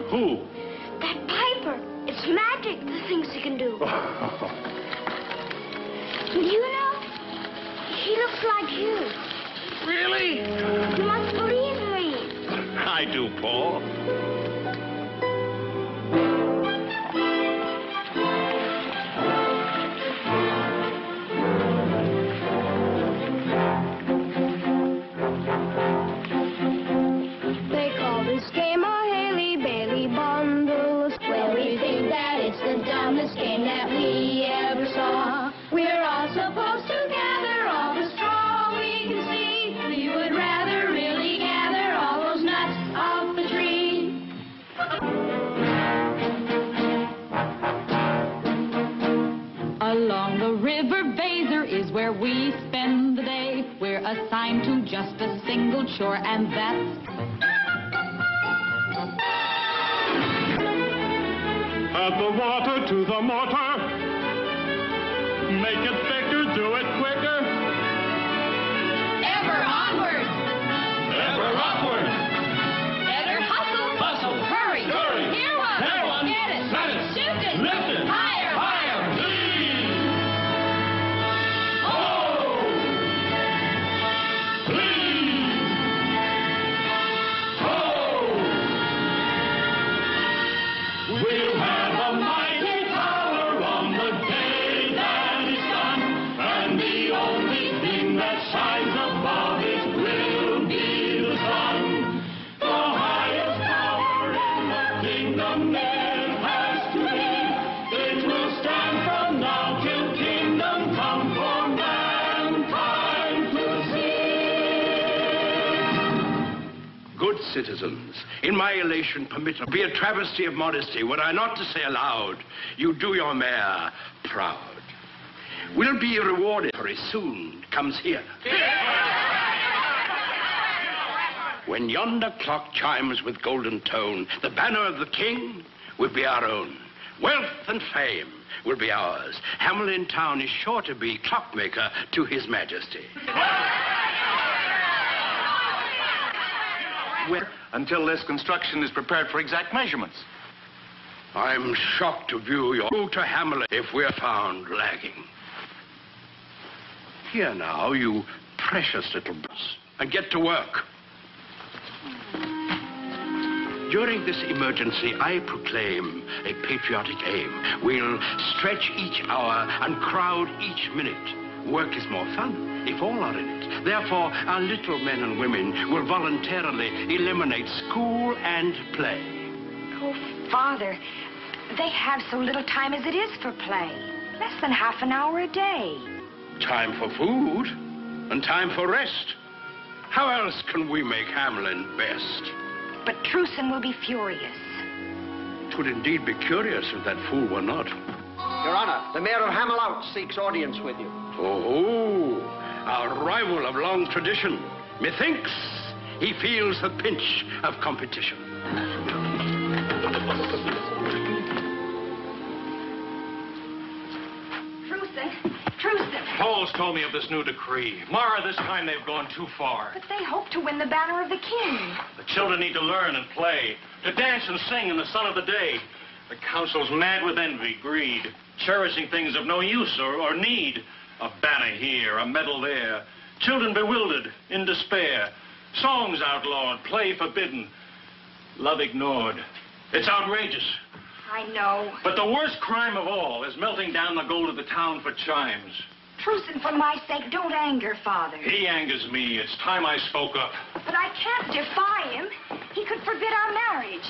Who? That Piper. It's magic, the things he can do. You know, he looks like you. Really? You must believe me. I do, Paul. They call this game a Haley-Bailey bundle square. We think that it's the dumbest game that we ever saw. We're all supposed to gather all the straw we can see. We would rather really gather all those nuts off the tree. Along the river Baser is where we spend the day. We're assigned to just a single chore, and that's Add the water to the mortar. Make it thicker, do it quicker. ever onward. Ever upward. Better hustle. Hustle. Hurry. Hurry. Hear one. Hear one. Get it. Set it. Shoot it. Lift it. Higher. Higher. Please. Ho. Please. Ho. We'll have a mighty power on the day that is done, and the only thing that shines above it will be the sun. The highest power in the kingdom it has to be. It will stand from now till kingdom come for mankind to see. Good citizens, in my elation permit to be a travesty of modesty, were I not to say aloud, you do your mayor proud. Will be rewarded very soon, comes here. When yonder clock chimes with golden tone, the banner of the king will be our own. Wealth and fame will be ours. Hamelin town is sure to be clockmaker to his majesty. Until this construction is prepared for exact measurements. I'm shocked to view your go to Hamelin if we're found lagging. Here now, you precious little boss, and get to work. During this emergency, I proclaim a patriotic aim. We'll stretch each hour and crowd each minute. Work is more fun if all are in it. Therefore, our little men and women will voluntarily eliminate school and play. Oh, Father, they have so little time as it is for play. Less than half an hour a day. Time for food and time for rest. How else can we make Hamelin best? But Truson will be furious. It would indeed be curious if that fool were not. Your Honor, the Mayor of Hamelin seeks audience with you. Oh, our rival of long tradition. Methinks he feels the pinch of competition. Truson. Paul's told me of this new decree. Mara, this time they've gone too far. But they hope to win the banner of the king. The children need to learn and play, to dance and sing in the sun of the day. The council's mad with envy, greed, cherishing things of no use or need. A banner here, a medal there. Children bewildered, in despair. Songs outlawed, play forbidden. Love ignored. It's outrageous. I know. But the worst crime of all is melting down the gold of the town for chimes. Truson, for my sake, don't anger Father. He angers me. It's time I spoke up. But I can't defy him. He could forbid our marriage.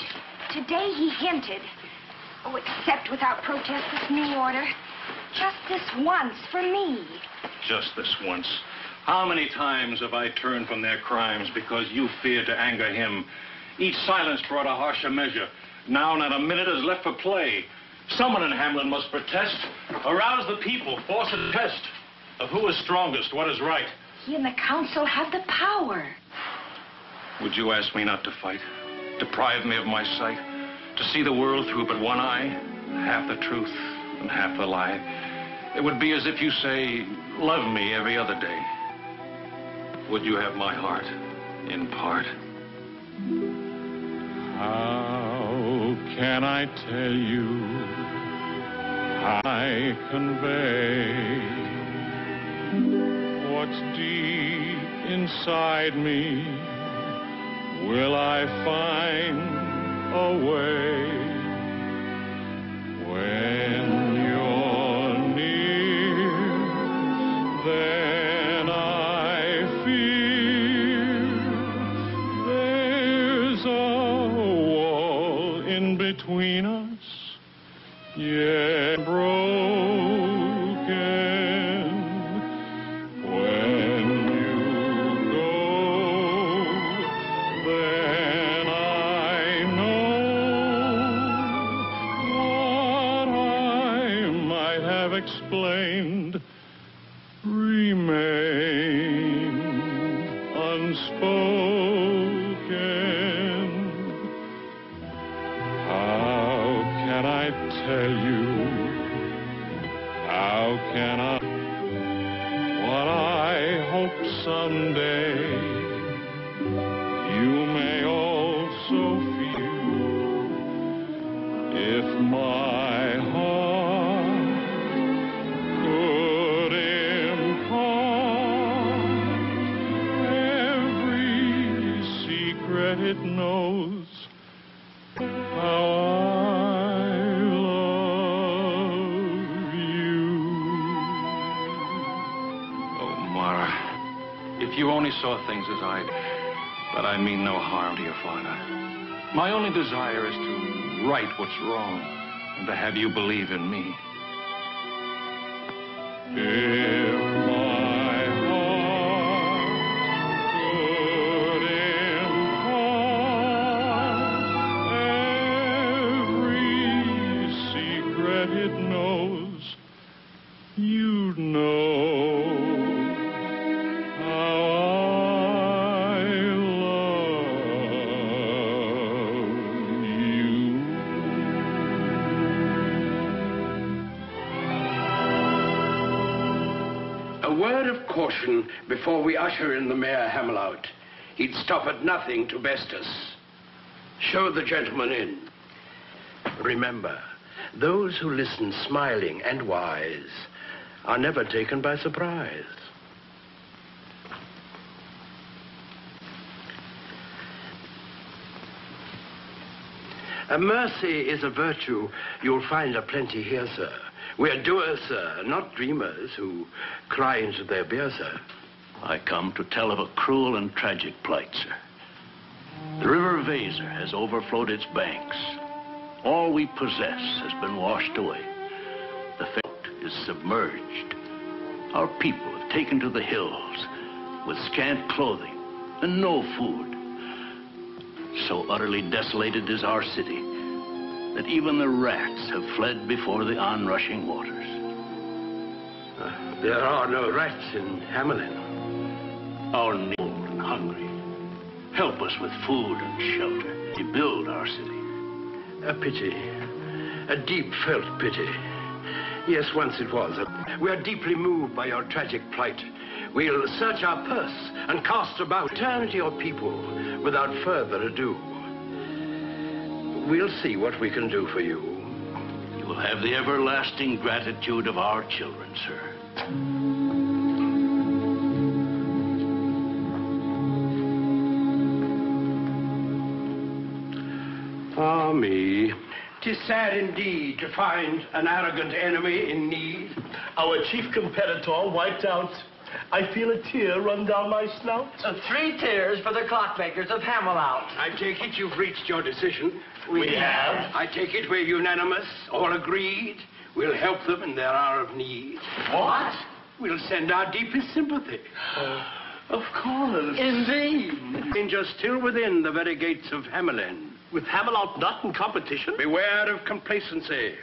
Today he hinted. Oh, accept without protest this new order. Just this once for me. Just this once. How many times have I turned from their crimes because you feared to anger him? Each silence brought a harsher measure. Now not a minute is left for play. Someone in Hamelin must protest. Arouse the people. Force a test of who is strongest, what is right. He and the council have the power. Would you ask me not to fight? Deprive me of my sight? To see the world through but one eye? Half the truth and half the lie. It would be as if you say, love me every other day. Would you have my heart in part? How can I tell you? I convey what's deep inside me. Will I find a way when you're near? Then I feel there's a wall in between us, yeah, broken. When you go, then I know what I might have explained remain unspoken. How can I tell you? How can I? What I hope someday you may also feel. If my heart could impart every secret it knows, how I love you. Oh, Mara, if you only saw things as I do. But I mean no harm to your father. My only desire is to right what's wrong and to have you believe in me. If my heart could impart every secret it knows, you'd know how I love you. A word of caution before we usher in the Mayor Hamelin. He'd stop at nothing to best us. Show the gentleman in. Remember, those who listen smiling and wise are never taken by surprise. Mercy is a virtue you'll find aplenty here, sir. We're doers, sir, not dreamers who cry into their beer, sir. I come to tell of a cruel and tragic plight, sir. The river Weser has overflowed its banks. All we possess has been washed away. The fort is submerged. Our people have taken to the hills with scant clothing and no food. So utterly desolated is our city that even the rats have fled before the onrushing waters. There are no rats in Hamelin. Our old and hungry. Help us with food and shelter. Rebuild our city. A pity. A deep-felt pity. Yes, once it was. We are deeply moved by your tragic plight. We'll search our purse and cast about. Return to your people without further ado. We'll see what we can do for you. You will have the everlasting gratitude of our children, sir. Ah, me. 'Tis sad indeed to find an arrogant enemy in need. Our chief competitor wiped out. I feel a tear run down my snout. 3 tears for the clockmakers of Hamelin. I take it you've reached your decision. We have. I take it we're unanimous, all agreed. We'll help them in their hour of need. What? We'll send our deepest sympathy. Of course. Indeed. Danger still within the very gates of Hamelin. With Hamelin not in competition? Beware of complacency.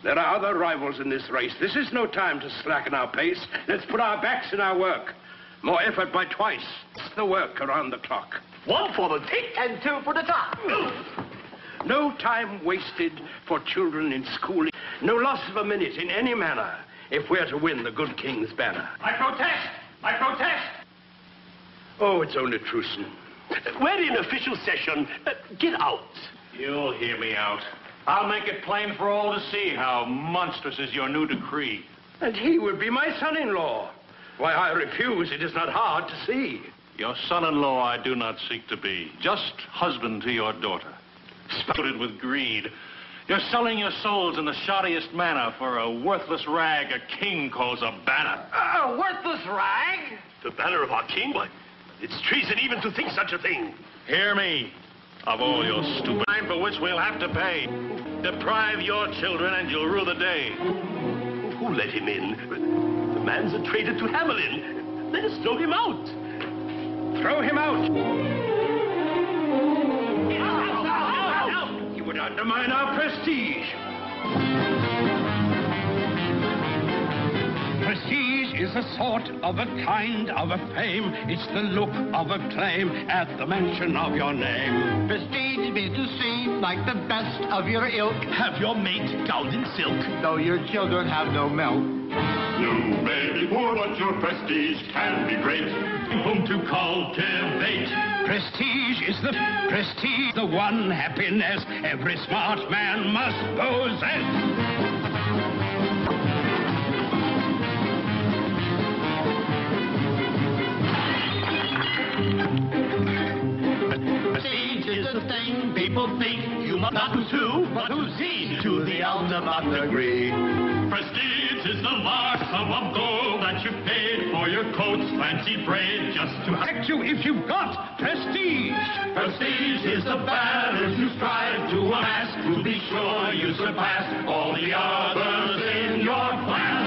There are other rivals in this race. This is no time to slacken our pace. Let's put our backs in our work. More effort by twice. It's the work around the clock. 1 for the tick And 2 for the top. No time wasted for children in schooling. No loss of a minute in any manner if we're to win the good king's banner. I protest! I protest! Oh, it's only Truson. We're in official session. Get out. You'll hear me out. I'll make it plain for all to see how monstrous is your new decree. And he will be my son-in-law. Why I refuse, it is not hard to see. Your son-in-law I do not seek to be. Just husband to your daughter. Spouted with greed. You're selling your souls in the shoddiest manner for a worthless rag a king calls a banner. A worthless rag? The banner of our king? What? It's treason even to think such a thing. Hear me. Of all your stupid time for which we'll have to pay. Deprive your children and you'll rue the day. Who let him in? The man's a traitor to Hamelin. Let us throw him out. Throw him out. He would undermine our prestige. Prestige is a sort of a kind of a fame. It's the look of a claim at the mention of your name. Prestige be to seem like the best of your ilk. Have your mate gowned in silk. Though your children have no milk. You may be poor, but your prestige can be great. Whom to cultivate. Prestige is the one happiness every smart man must possess. People think you must not pursue, but to see to the ultimate degree. Prestige is the marksum of gold that you paid for your coat's fancy braid just to Protect you if you've got prestige. Prestige is the banners you strive to amass, to be sure you surpass all the others in your class.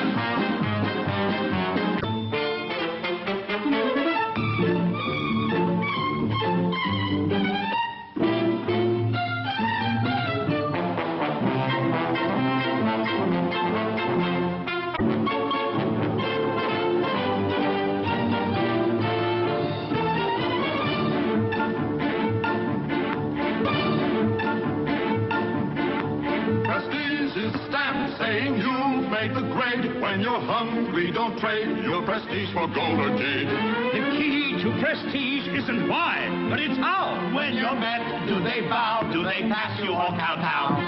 When you're hungry, don't trade your prestige for gold or jade. The key to prestige isn't why, but it's how. When you're met, do they bow? Do they pass you all kowtow?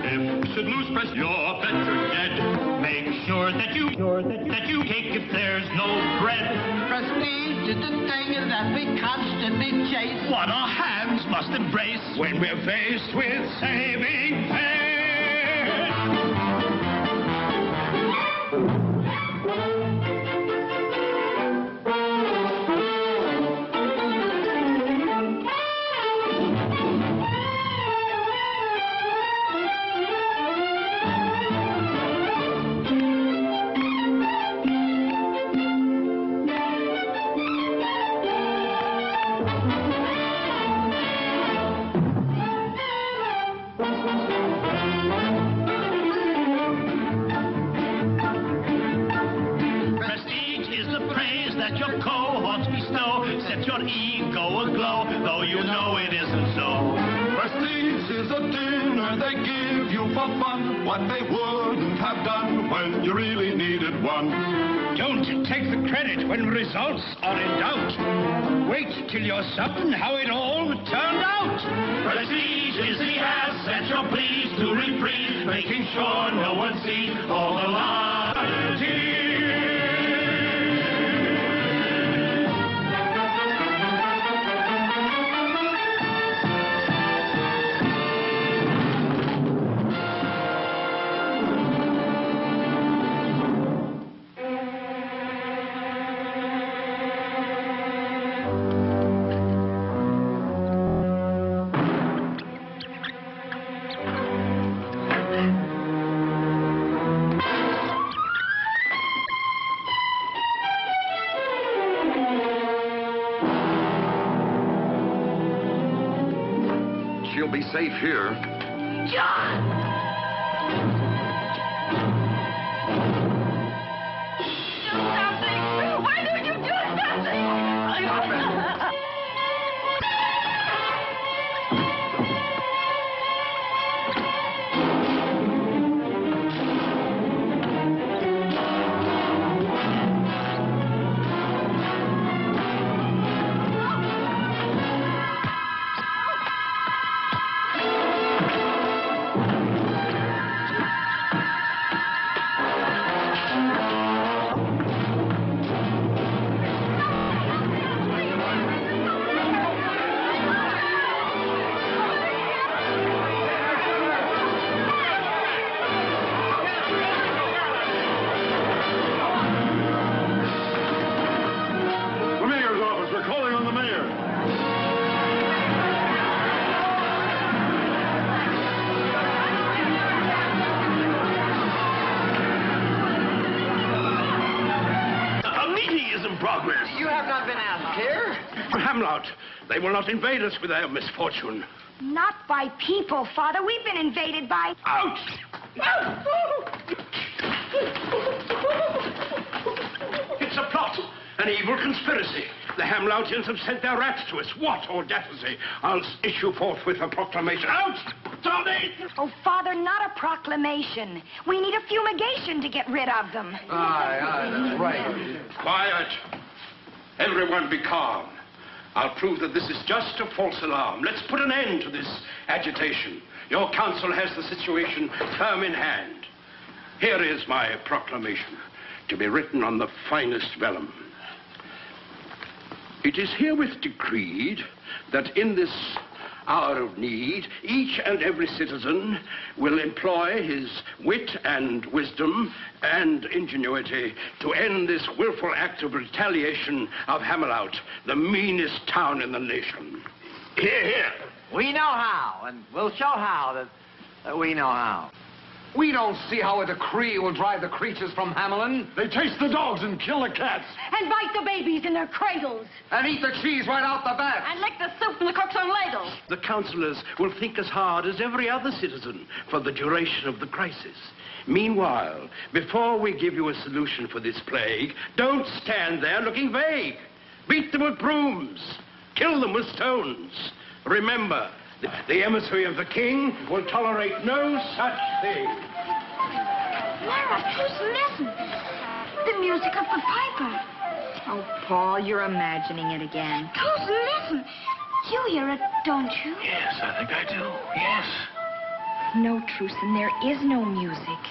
If you should lose prestige, you're better dead. Make sure that you take if there's no bread. Prestige is the thing that we constantly chase. What our hands must embrace when we're faced with saving faith. What they wouldn't have done when you really needed one. Don't take the credit when results are in doubt. Wait till you're certain how it all turned out. Prestige is the asset you're pleased to reprise, making sure no one sees all the lies. She'll be safe here. John! Do something! Why don't you do something? progress. You have not been asked here. Hamelin, they will not invade us with their misfortune. Not by people, Father. We've been invaded by... Out! It's a plot, an evil conspiracy. The Hamloutians have sent their rats to us. What audacity! I'll issue forthwith a proclamation. Out! Tommy! Oh, Father, not a proclamation. We need a fumigation to get rid of them. Aye, that's right. Quiet. Everyone be calm. I'll prove that this is just a false alarm. Let's put an end to this agitation. Your council has the situation firm in hand. Here is my proclamation, to be written on the finest vellum. It is herewith decreed that in this hour of need, each and every citizen will employ his wit and wisdom and ingenuity to end this willful act of retaliation of Hamelin, the meanest town in the nation. Here, here. We know how, and we'll show how that we know how. We don't see how a decree will drive the creatures from Hamelin. They chase the dogs and kill the cats. And bite the babies in their cradles. And eat the cheese right out the back. And lick the soup from the cook's own ladle. The councillors will think as hard as every other citizen for the duration of the crisis. Meanwhile, before we give you a solution for this plague, don't stand there looking vague. Beat them with brooms. Kill them with stones. Remember, the emissary of the king will tolerate no such thing. Lara, just listen. The music of the piper. Oh, Paul, you're imagining it again. Just listen. You hear it, don't you? Yes, I think I do. Yes. No, Truson, there is no music.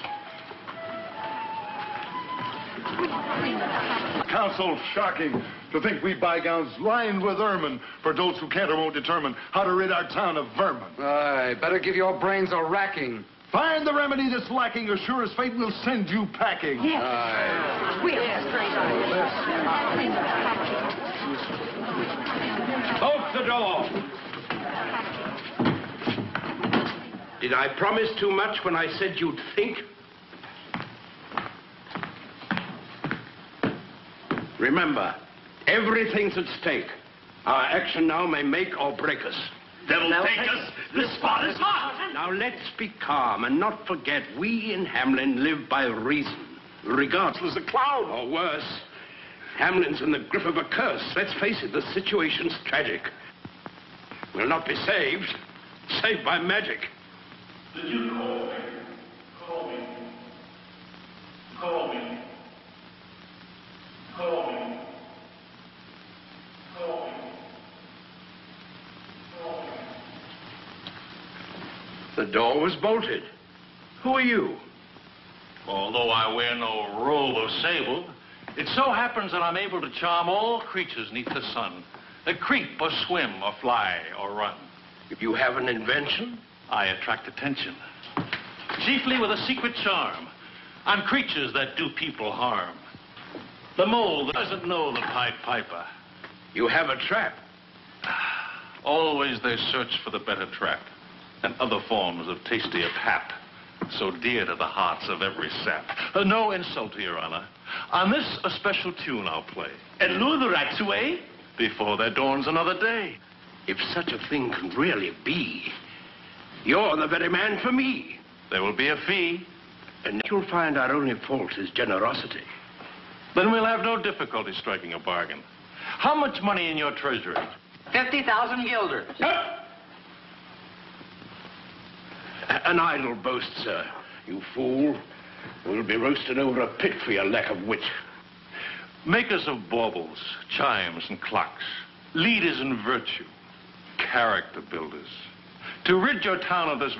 Council, shocking. To think we bygowns lined with ermine for those who can't or won't determine how to rid our town of vermin. Aye, better give your brains a racking. Find the remedy that's lacking, or sure as fate will send you packing. Yes. Aye. We're straight Open the door. Did I promise too much when I said you'd think? Remember, everything's at stake. Our action now may make or break us. Devil take us. This spot is hot. Now let's be calm and not forget we in Hamelin live by reason, regardless of cloud. Or worse, Hamelin's in the grip of a curse. Let's face it, the situation's tragic. We'll not be saved by magic. Did you call me? Call me. Call me. Call me. Call me. Call me. The door was bolted. Who are you? Although I wear no robe of sable, it so happens that I'm able to charm all creatures neath the sun, that creep or swim or fly or run. If you have an invention? I attract attention, chiefly with a secret charm on creatures that do people harm. The mole that doesn't know the Pied Piper. You have a trap. Always they search for the better trap and other forms of tastier pap, so dear to the hearts of every sap. No insult to your honor. On this a special tune I'll play and lure the rats away before there dawns another day. If such a thing can really be, you're the very man for me. There will be a fee. And you'll find our only fault is generosity. Then we'll have no difficulty striking a bargain. How much money in your treasury? 50,000 guilders. An idle boast, sir. You fool. We'll be roasted over a pit for your lack of wit. Makers of baubles, chimes, and clocks, leaders in virtue, character builders, to rid your town of this